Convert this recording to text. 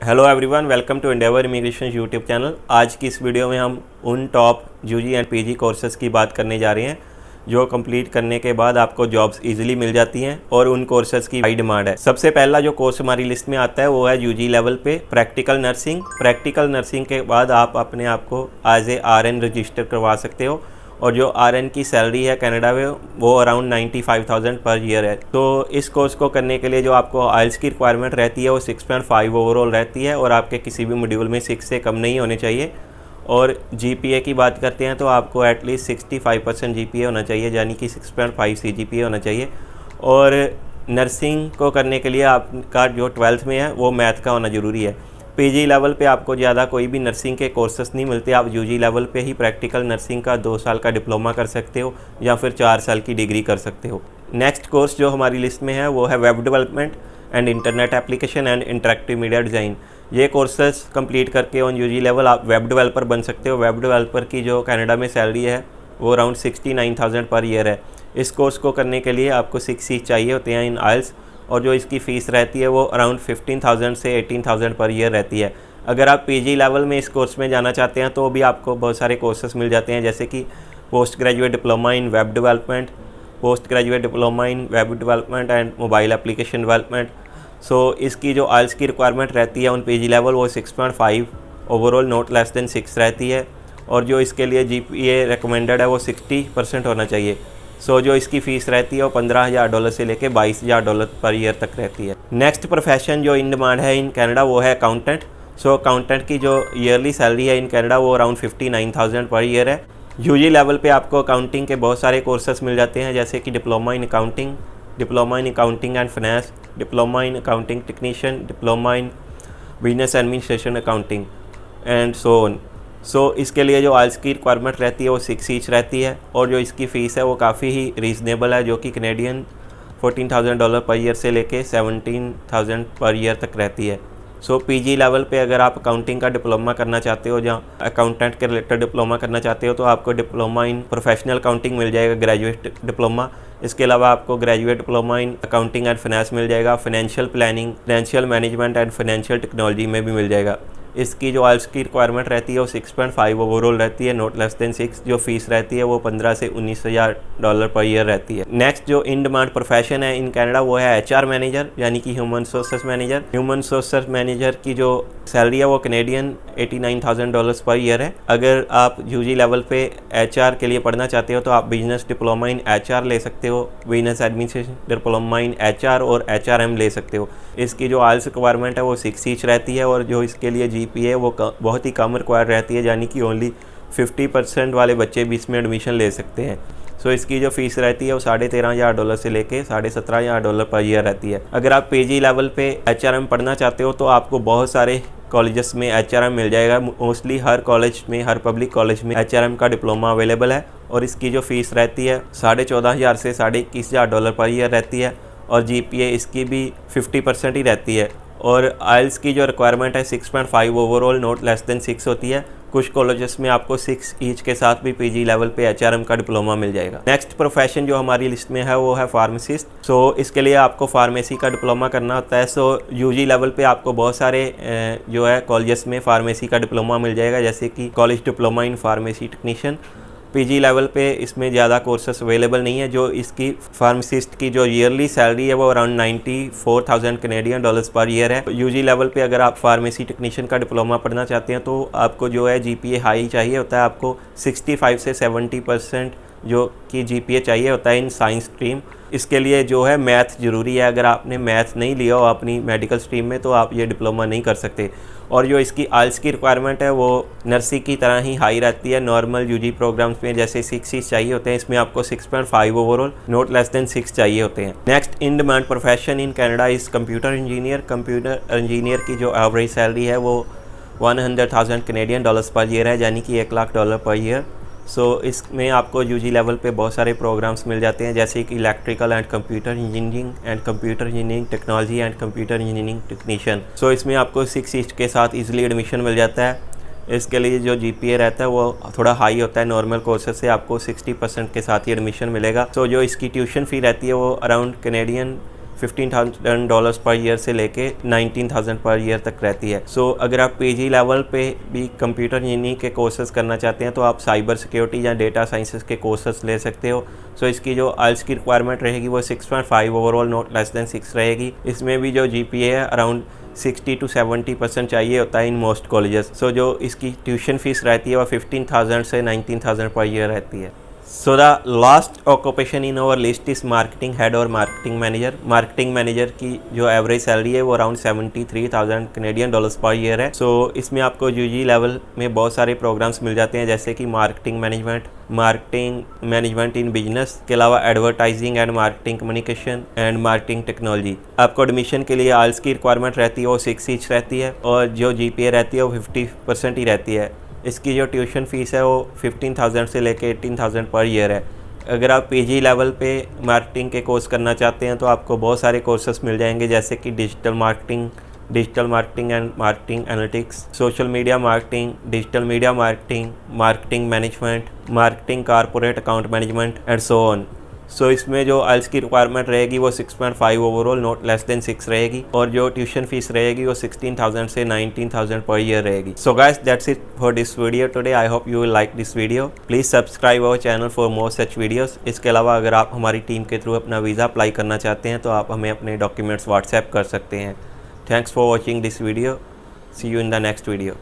Hello everyone, welcome to Endeavour Immigration YouTube channel. आज की इस वीडियो में हम उन top UG and PG courses की बात करने जा रहे हैं जो कंप्लीट करने के बाद आपको जॉब्स इजीली मिल जाती हैं और उन कोर्सेज़ की हाई डिमांड है। सबसे पहला जो कोर्स हमारी लिस्ट में आता है वो है यूजी लेवल पे प्रैक्टिकल नर्सिंग। प्रैक्टिकल नर्सिंग के बाद आप अपने आप को एज ए RN रजिस्टर करवा सकते हो और जो RN की सैलरी है कनाडा में वो अराउंड 95,000 पर ईयर है। तो इस कोर्स को करने के लिए जो आपको आइल्स की रिक्वायरमेंट रहती है वो 6.5 ओवरऑल रहती है और आपके किसी भी मॉड्यूल में 6 से कम नहीं होने चाहिए। और GPA की बात करते हैं तो आपको एटलीस्ट 65% GPA होना चाहिए, यानी कि 6.5 CGPA होना चाहिए। और नर्सिंग को करने के लिए आपका जो 12th में है वो मैथ का होना ज़रूरी है। PG लेवल पे आपको ज़्यादा कोई भी नर्सिंग के कोर्सेस नहीं मिलते। आप UG लेवल पे ही प्रैक्टिकल नर्सिंग का 2 साल का डिप्लोमा कर सकते हो या फिर 4 साल की डिग्री कर सकते हो। नेक्स्ट कोर्स जो हमारी लिस्ट में है वो है web development and internet application and interactive media design. ये कोर्सेस कंप्लीट करके ऑन UG लेवल आप वेब डेवलपर बन सकते हो। वेब डेवलपर की जो कनाडा में सैलरी है वो अराउंड 69,000 पर ईयर है। इस कोर्स को करने के लिए आपको 6 C चाहिए होते हैं इन आइल्स और जो इसकी फ़ीस रहती है वो अराउंड 15,000 से 18,000 पर ईयर रहती है। अगर आप PG लेवल में इस कोर्स में जाना चाहते हैं तो भी आपको बहुत सारे कोर्सेस मिल जाते हैं, जैसे कि post graduate diploma in web development, post graduate diploma in web development and mobile application development. So इसकी जो आइल्स की रिक्वायरमेंट रहती है ऑन PG लेवल वो 6.5 ओवरऑल नॉट लेस देन 6 रहती है और जो इसके लिए GPA रिकमेंडेड है वो 60% होना चाहिए। सो जो इसकी फ़ीस रहती है वो $15,000 से लेके $22,000 पर ईयर तक रहती है। नेक्स्ट प्रोफेशन जो इन डिमांड है इन कनाडा वो है अकाउंटेंट। सो अकाउंटेंट की जो ईयरली सैलरी है इन कनाडा वो अराउंड 59,000 पर ईयर है। UG लेवल पे आपको अकाउंटिंग के बहुत सारे कोर्सेस मिल जाते हैं, जैसे कि diploma in accounting, diploma in accounting and finance, diploma in accounting technician, diploma in business administration accounting and so on. So इसके लिए जो आइल्स की रिक्वायरमेंट रहती है वो 6 ईच रहती है और जो इसकी फ़ीस है वो काफ़ी ही रीज़नेबल है, जो कि कनेडियन $14,000 पर ईयर से लेके 17,000 पर ईयर तक रहती है। सो PG लेवल पे अगर आप अकाउंटिंग का डिप्लोमा करना चाहते हो या अकाउंटेंट के रिलेटेड डिप्लोमा करना चाहते हो तो आपको डिप्लोमा इन प्रोफेशनल अकाउंटिंग मिल जाएगा, ग्रेजुएट डिप्लोमा। इसके अलावा आपको graduate diploma in accounting and finance मिल जाएगा, financial planning, financial management and financial technology में भी मिल जाएगा। इसकी जो आइल्स की रिक्वायरमेंट रहती है वो 6.5 ओवरऑल रहती है, नॉट लेस देन 6। जो फीस रहती है वो $15,000 से $19,000 पर ईयर रहती है। नेक्स्ट जो इन डिमांड प्रोफेशन है इन कनाडा वो है HR मैनेजर, यानी कि human sources manager. Human sources manager की जो सैलरी है वो कनेडियन $89,000 पर ईयर है। अगर आप UG लेवल पे HR के लिए पढ़ना चाहते हो तो आप बिजनेस डिप्लोमा इन HR ले सकते हो, business administration diploma in HR और HRM ले सकते हो। इसकी जो आइल्स रिक्वायरमेंट है वो 6 ईच रहती है और जो इसके लिए GPA वो बहुत ही कम रिक्वायर रहती है, यानी कि ओनली 50% वाले बच्चे भी इसमें एडमिशन ले सकते हैं। सो इसकी जो फ़ीस रहती है वो $13,500 से लेके $17,500 पर ईयर रहती है। अगर आप PG लेवल पे HRM पढ़ना चाहते हो तो आपको बहुत सारे कॉलेजेस में HRM मिल जाएगा। मोस्टली हर कॉलेज में, हर पब्लिक कॉलेज में HRM का डिप्लोमा अवेलेबल है और इसकी जो फ़ीस रहती है $14,500 से $21,000 पर ईयर रहती है और GPA इसकी भी 50% ही रहती है। और आइल्स की जो रिक्वायरमेंट है 6.5 ओवरऑल नॉट लेस देन 6 होती है। कुछ कॉलेजेस में आपको 6 ईच के साथ भी PG लेवल पे HRM का डिप्लोमा मिल जाएगा। नेक्स्ट प्रोफेशन जो हमारी लिस्ट में है वो है फार्मासिस्ट। सो इसके लिए आपको फार्मेसी का डिप्लोमा करना होता है। सो UG लेवल पे आपको बहुत सारे जो है कॉलेजेस में फार्मेसी का डिप्लोमा मिल जाएगा, जैसे कि college diploma in pharmacy technician. PG level पे इसमें ज़्यादा कोर्सेस अवेलेबल नहीं है। जो इसकी फार्मासिस्ट की जो ईयरली सैलरी है वो around 94,000 Canadian dollars per year है। UG लेवल पे अगर आप फार्मेसी टेक्नीशियन का डिप्लोमा पढ़ना चाहते हैं तो आपको जो है GPA हाई चाहिए होता है। आपको 65 से 70% जो कि GPA चाहिए होता है इन साइंस स्ट्रीम। इसके लिए जो है मैथ ज़रूरी है। अगर आपने मैथ नहीं लिया हो अपनी मेडिकल स्ट्रीम में तो आप ये डिप्लोमा नहीं कर सकते। और जो इसकी आइल्स की रिक्वायरमेंट है वो नर्सिंग की तरह ही हाई रहती है। नॉर्मल UG प्रोग्राम्स में जैसे 6 ईच चाहिए होते हैं, इसमें आपको 6.5 ओवरऑल नॉट लेस देन 6 चाहिए होते हैं। Next in demand profession in Canada is computer engineer. Computer engineer की जो एवरेज सैलरी है वो 100,000 कनेडियन डॉलर्स पर ईयर है, यानी कि $1,00,000 पर ईयर। सो इसमें आपको UG लेवल पे बहुत सारे प्रोग्राम्स मिल जाते हैं, जैसे कि electrical and computer engineering and computer engineering technology and computer engineering technician. So इसमें आपको 6 ईच के साथ इजीली एडमिशन मिल जाता है। इसके लिए जो GPA रहता है वो थोड़ा हाई होता है। नॉर्मल कोर्सेज से आपको 60% के साथ ही एडमिशन मिलेगा। सो जो इसकी ट्यूशन फ़ी रहती है वो अराउंड कनेडियन $15,000 पर ईयर से लेके 19,000 पर ईयर तक रहती है। सो अगर आप पीजी लेवल पे भी कंप्यूटर इंजीनियरिंग के कोर्सेज करना चाहते हैं तो आप साइबर सिक्योरिटी या डेटा साइंसेस के कोर्सेज ले सकते हो। सो इसकी जो आइल्स की रिक्वायरमेंट रहेगी वो 6.5 ओवरऑल, नॉट लेस देन 6 रहेगी। इसमें भी जो जीपीए है अराउंड 60 to 70% चाहिए होता है इन मोस्ट कॉलेजेस। सो जो इसकी ट्यूशन फीस रहती है वो 15,000 से 19,000 पर ईयर रहती है। So the last occupation in our list is marketing head और marketing manager। marketing manager की जो एवरेज सैलरी है वो around 73,000 Canadian dollars per year है। सो इसमें आपको यूजी लेवल में बहुत सारे प्रोग्राम्स मिल जाते हैं, जैसे कि मार्केटिंग मैनेजमेंट इन बिजनेस, के अलावा advertising and marketing communication and marketing technology. आपको एडमिशन के लिए आइल्स की रिक्वायरमेंट रहती है वो 6 ईच रहती है और जो जीपीए रहती है वो 50% ही रहती है। इसकी जो ट्यूशन फ़ीस है वो 15,000 से लेके 18,000 पर ईयर है। अगर आप पीजी लेवल पे मार्केटिंग के कोर्स करना चाहते हैं तो आपको बहुत सारे कोर्सेस मिल जाएंगे, जैसे कि digital marketing and marketing analytics, social media marketing, digital media marketing, marketing management, marketing corporate account management and so on. So इसमें जो आइल्स की रिक्वायरमेंट रहेगी वो 6.5 ओवरऑल, नॉट लेस देन 6 रहेगी और जो ट्यूशन फीस रहेगी वो 16,000 से 19,000 पर ईयर रहेगी। So guys, that's it for this video today. I hope you will like this video. Please subscribe our channel for more such videos. इसके अलावा अगर आप हमारी टीम के थ्रू अपना वीज़ा अप्लाई करना चाहते हैं तो आप हमें अपने डॉक्यूमेंट्स व्हाट्सएप कर सकते हैं। Thanks for watching this video. See you in the next video.